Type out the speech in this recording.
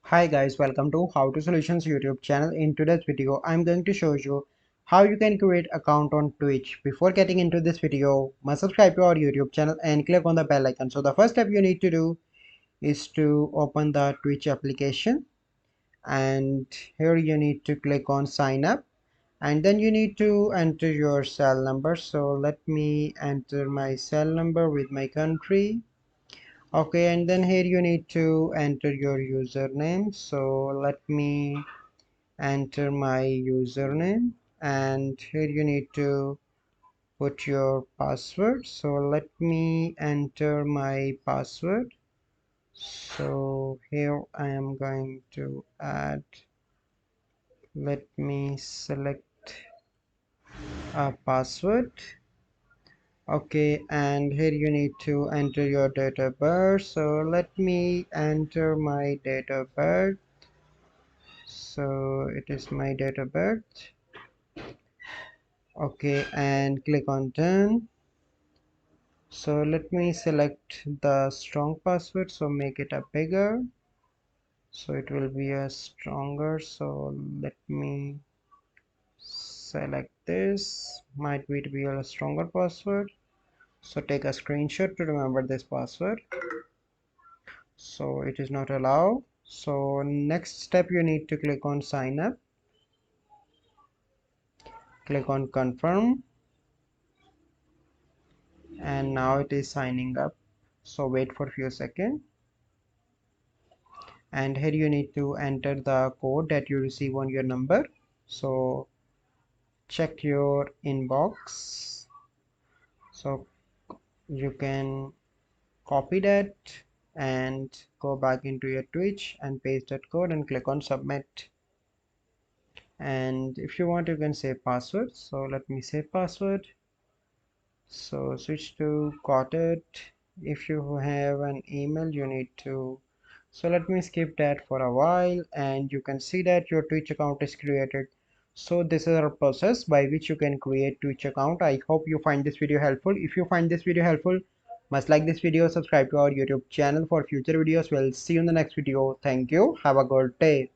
Hi guys, welcome to How to Solutions YouTube channel. In today's video, I'm going to show you how you can create account on Twitch. Before getting into this video, must subscribe to our YouTube channel and click on the bell icon. So the first step you need to do is to open the Twitch application, and here you need to click on sign up, and then you need to enter your cell number. So let me enter my cell number with my country. Okay, and then here you need to enter your username. So let me enter my username, and here you need to put your password. So let me enter my password. So here I am going to add, let me select a password. Okay, and here you need to enter your date of birth. So let me enter my date of birth. So it is my date of birth. Okay, and click on done. So let me select the strong password, so make it a bigger, so it will be a stronger. So let me select this, might be a stronger password. So take a screenshot to remember this password. So it is not allowed. So next step, you need to click on sign up, click on confirm, and now it is signing up. So wait for a few seconds, and here you need to enter the code that you receive on your number. So check your inbox, so you can copy that and go back into your Twitch and paste that code and click on submit. And if you want, you can save password. So let me save password. So switch to got it. If you have an email, you need to, so let me skip that for a while, and you can see that your Twitch account is created. So this is our process by which you can create Twitch account. I hope you find this video helpful. If you find this video helpful, must like this video, subscribe to our YouTube channel for future videos. We'll see you in the next video. Thank you, have a good day.